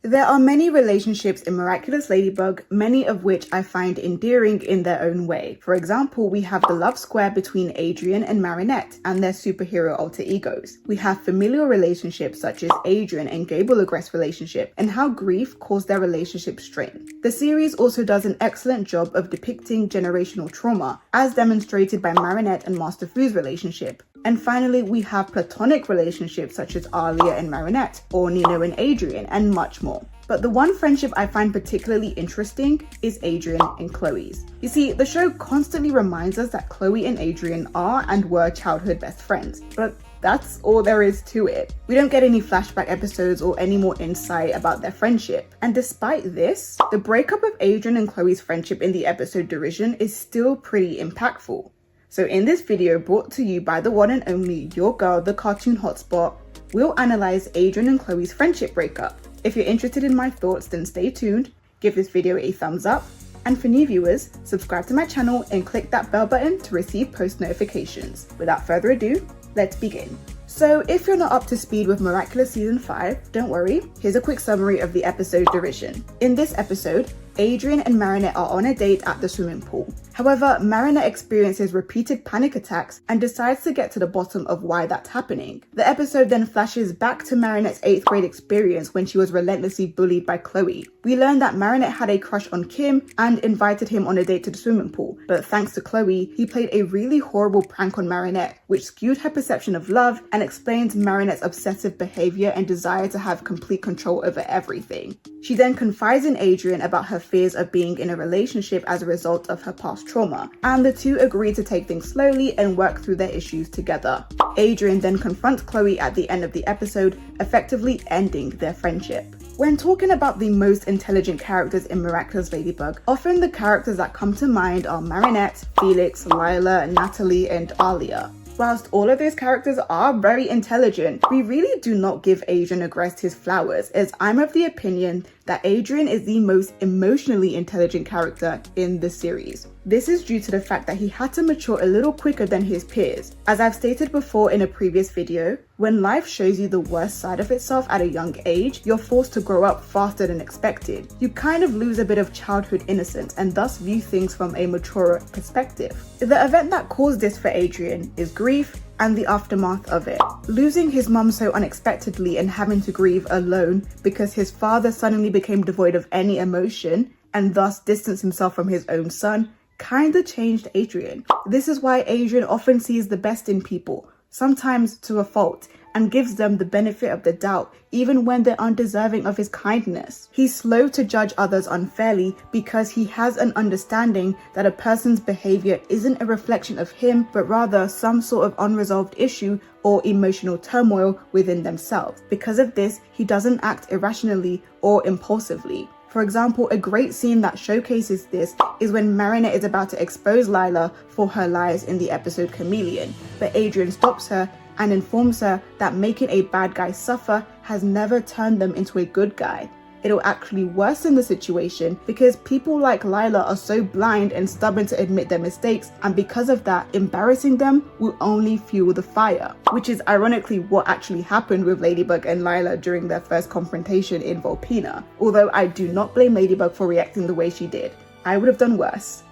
There are many relationships in Miraculous Ladybug, many of which I find endearing in their own way. For example, we have the love square between Adrien and Marinette and their superhero alter egos. We have familial relationships such as Adrien and Gable Agrest's relationship and how grief caused their relationship strain. The series also does an excellent job of depicting generational trauma, as demonstrated by Marinette and Master Fu's relationship. And finally, we have platonic relationships such as Alia and Marinette, or Nino and Adrien, and much more. But the one friendship I find particularly interesting is Adrien and Chloe's. You see, the show constantly reminds us that Chloe and Adrien are and were childhood best friends, but that's all there is to it. We don't get any flashback episodes or any more insight about their friendship. And despite this, the breakup of Adrien and Chloe's friendship in the episode Derision is still pretty impactful. So in this video brought to you by the one and only your girl, the cartoon hotspot, we'll analyze Adrien and Chloe's friendship breakup. If you're interested in my thoughts, then stay tuned, give this video a thumbs up, and for new viewers, subscribe to my channel and click that bell button to receive post notifications. Without further ado, let's begin. So if you're not up to speed with Miraculous Season 5, don't worry, here's a quick summary of the episode Derision. In this episode, Adrien and Marinette are on a date at the swimming pool. However, Marinette experiences repeated panic attacks and decides to get to the bottom of why that's happening. The episode then flashes back to Marinette's 8th grade experience when she was relentlessly bullied by Chloe. We learn that Marinette had a crush on Kim and invited him on a date to the swimming pool, but thanks to Chloe, he played a really horrible prank on Marinette, which skewed her perception of love and explains Marinette's obsessive behavior and desire to have complete control over everything. She then confides in Adrien about her fears of being in a relationship as a result of her past trauma, and the two agree to take things slowly and work through their issues together. Adrien then confronts Chloe at the end of the episode, effectively ending their friendship. When talking about the most intelligent characters in Miraculous Ladybug, often the characters that come to mind are Marinette, Felix, Lila, Natalie, and Alia. Whilst all of those characters are very intelligent, we really do not give Adrien Agrest his flowers, as I'm of the opinion that Adrien is the most emotionally intelligent character in the series. This is due to the fact that he had to mature a little quicker than his peers. As I've stated before in a previous video, when life shows you the worst side of itself at a young age, you're forced to grow up faster than expected. You kind of lose a bit of childhood innocence and thus view things from a maturer perspective. The event that caused this for Adrien is grief and the aftermath of it. Losing his mum so unexpectedly and having to grieve alone because his father suddenly became devoid of any emotion and thus distanced himself from his own son kinda changed Adrien. This is why Adrien often sees the best in people, sometimes to a fault, and gives them the benefit of the doubt even when they're undeserving of his kindness. He's slow to judge others unfairly because he has an understanding that a person's behavior isn't a reflection of him, but rather some sort of unresolved issue or emotional turmoil within themselves. Because of this, he doesn't act irrationally or impulsively. For example, a great scene that showcases this is when Marinette is about to expose Lila for her lies in the episode Chameleon, but Adrien stops her and informs her that making a bad guy suffer has never turned them into a good guy. It'll actually worsen the situation because people like Lila are so blind and stubborn to admit their mistakes, and because of that, embarrassing them will only fuel the fire, which is ironically what actually happened with Ladybug and Lila during their first confrontation in Volpina. Although I do not blame Ladybug for reacting the way she did. I would have done worse.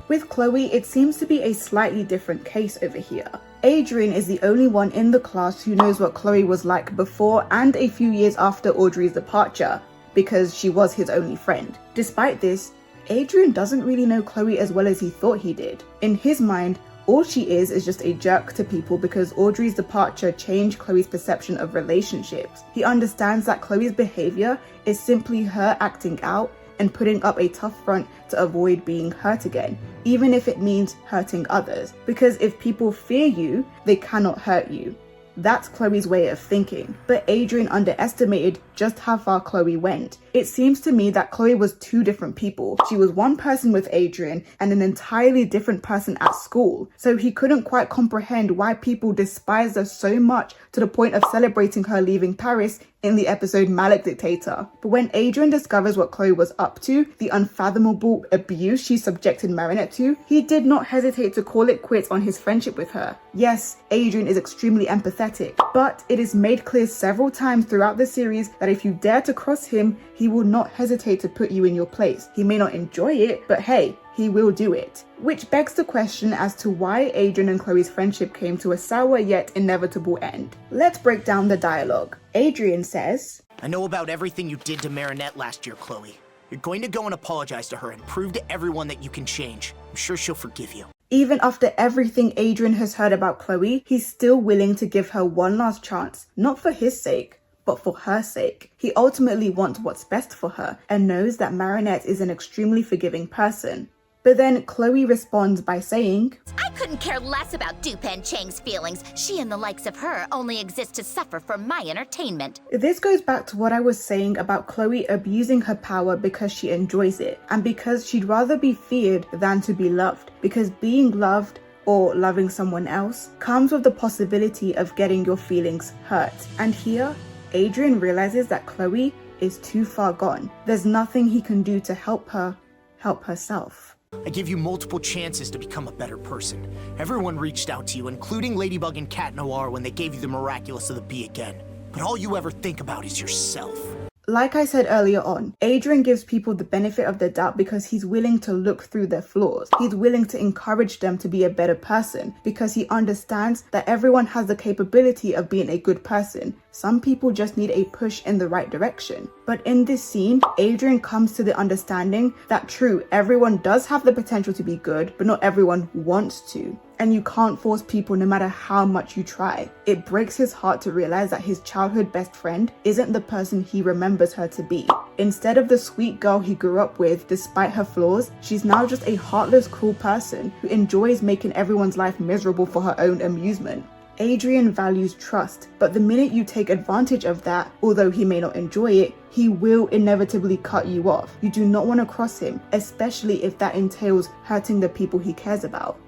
With Chloe, it seems to be a slightly different case over here. Adrien is the only one in the class who knows what Chloe was like before and a few years after Audrey's departure, because she was his only friend. Despite this, Adrien doesn't really know Chloe as well as he thought he did. In his mind, all she is just a jerk to people because Audrey's departure changed Chloe's perception of relationships. He understands that Chloe's behavior is simply her acting out and putting up a tough front to avoid being hurt again, even if it means hurting others. Because if people fear you, they cannot hurt you. That's Chloe's way of thinking, but Adrien underestimated just how far Chloe went. It seems to me that Chloe was two different people. She was one person with Adrien and an entirely different person at school, so he couldn't quite comprehend why people despised her so much to the point of celebrating her leaving Paris in the episode Malik Dictator. But when Adrien discovers what Chloe was up to, the unfathomable abuse she subjected Marinette to, he did not hesitate to call it quits on his friendship with her. Yes, Adrien is extremely empathetic, but it is made clear several times throughout the series that if you dare to cross him, he will not hesitate to put you in your place. He may not enjoy it, but hey, he will do it. Which begs the question as to why Adrien and Chloe's friendship came to a sour yet inevitable end. Let's break down the dialogue. Adrien says, I know about everything you did to Marinette last year, Chloe. You're going to go and apologize to her and prove to everyone that you can change. I'm sure she'll forgive you. Even after everything Adrien has heard about Chloe, he's still willing to give her one last chance, not for his sake, but for her sake. He ultimately wants what's best for her and knows that Marinette is an extremely forgiving person. But then Chloe responds by saying, I couldn't care less about Dupen Chang's feelings. She and the likes of her only exist to suffer for my entertainment. This goes back to what I was saying about Chloe abusing her power because she enjoys it, and because she'd rather be feared than to be loved, because being loved or loving someone else comes with the possibility of getting your feelings hurt. And here, Adrien realizes that Chloe is too far gone. There's nothing he can do to help her help herself. I give you multiple chances to become a better person. Everyone reached out to you, including Ladybug and Cat Noir when they gave you the miraculous of the Bee again. But all you ever think about is yourself. Like I said earlier on, Adrien gives people the benefit of the doubt because he's willing to look through their flaws. He's willing to encourage them to be a better person because he understands that everyone has the capability of being a good person. Some people just need a push in the right direction. But in this scene, Adrien comes to the understanding that true, everyone does have the potential to be good, but not everyone wants to. And you can't force people no matter how much you try. It breaks his heart to realize that his childhood best friend isn't the person he remembers her to be. Instead of the sweet girl he grew up with, despite her flaws, she's now just a heartless, cruel person who enjoys making everyone's life miserable for her own amusement. Adrien values trust, but the minute you take advantage of that, although he may not enjoy it, he will inevitably cut you off. You do not want to cross him, especially if that entails hurting the people he cares about,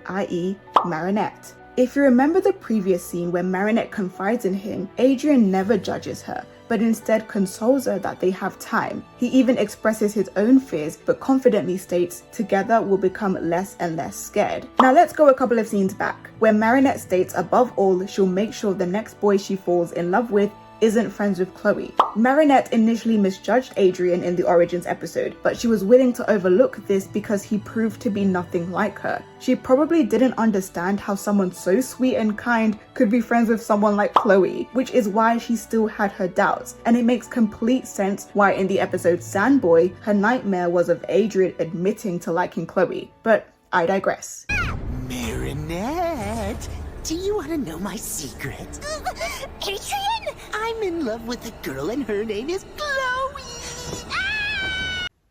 i.e. Marinette. If you remember the previous scene where Marinette confides in him, Adrien never judges her, but instead consoles her that they have time. He even expresses his own fears, but confidently states, together we'll become less and less scared. Now let's go a couple of scenes back, where Marinette states above all she'll make sure the next boy she falls in love with isn't friends with Chloe. Marinette initially misjudged Adrien in the Origins episode, but she was willing to overlook this because he proved to be nothing like her. She probably didn't understand how someone so sweet and kind could be friends with someone like Chloe, which is why she still had her doubts. And it makes complete sense why in the episode Sandboy, her nightmare was of Adrien admitting to liking Chloe. But I digress. Marinette, do you want to know my secret? Adrien? I'm in love with a girl and her name is Chloe.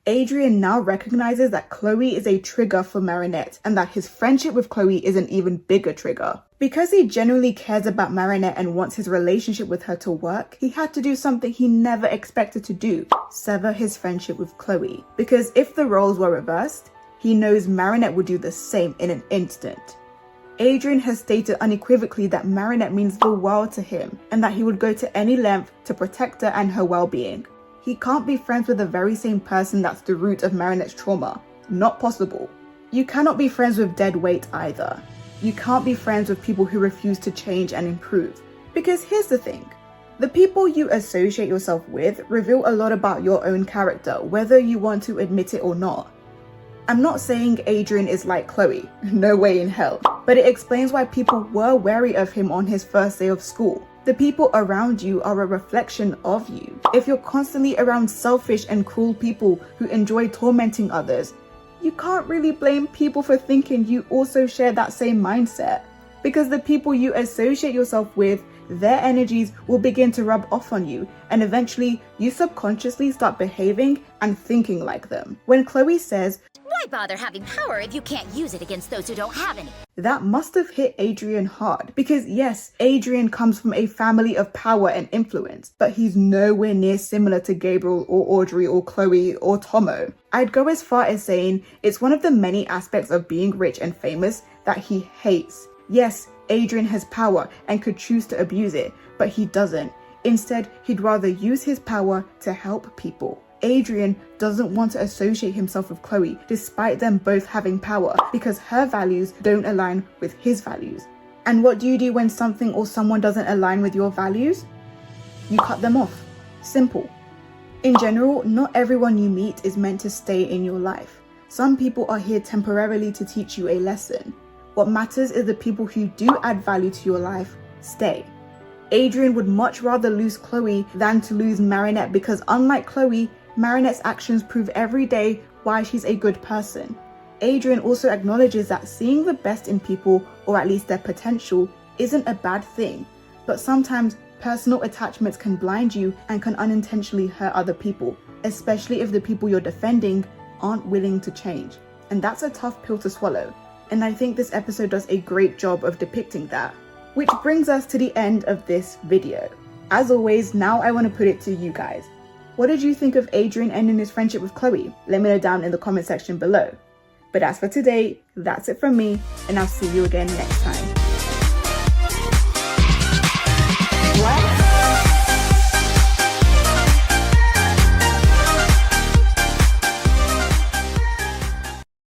Adrien now recognizes that Chloe is a trigger for Marinette and that his friendship with Chloe is an even bigger trigger. Because he genuinely cares about Marinette and wants his relationship with her to work, he had to do something he never expected to do: sever his friendship with Chloe. Because if the roles were reversed, he knows Marinette would do the same in an instant. Adrien has stated unequivocally that Marinette means the world to him and that he would go to any length to protect her and her well-being. He can't be friends with the very same person that's the root of Marinette's trauma. Not possible. You cannot be friends with dead weight either. You can't be friends with people who refuse to change and improve. Because here's the thing. The people you associate yourself with reveal a lot about your own character, whether you want to admit it or not. I'm not saying Adrien is like Chloe, no way in hell, but it explains why people were wary of him on his first day of school. The people around you are a reflection of you. If you're constantly around selfish and cruel people who enjoy tormenting others, you can't really blame people for thinking you also share that same mindset. Because the people you associate yourself with, their energies will begin to rub off on you, and eventually you subconsciously start behaving and thinking like them. When Chloe says, Why bother having power if you can't use it against those who don't have any? that must have hit Adrien hard. Because yes, Adrien comes from a family of power and influence, but he's nowhere near similar to Gabriel or Audrey or Chloe or Tomo. I'd go as far as saying it's one of the many aspects of being rich and famous that he hates. Yes, Adrien has power and could choose to abuse it, but he doesn't. Instead, he'd rather use his power to help people. Adrien doesn't want to associate himself with Chloe despite them both having power because her values don't align with his values. And what do you do when something or someone doesn't align with your values? You cut them off. Simple. In general, not everyone you meet is meant to stay in your life. Some people are here temporarily to teach you a lesson. What matters is the people who do add value to your life stay. Adrien would much rather lose Chloe than to lose Marinette because unlike Chloe, Marinette's actions prove every day why she's a good person. Adrien also acknowledges that seeing the best in people, or at least their potential, isn't a bad thing, but sometimes personal attachments can blind you and can unintentionally hurt other people, especially if the people you're defending aren't willing to change. And that's a tough pill to swallow, and I think this episode does a great job of depicting that. Which brings us to the end of this video. As always, now I want to put it to you guys. What did you think of Adrien ending his friendship with Chloe? Let me know down in the comment section below. But as for today, that's it from me, and I'll see you again next time.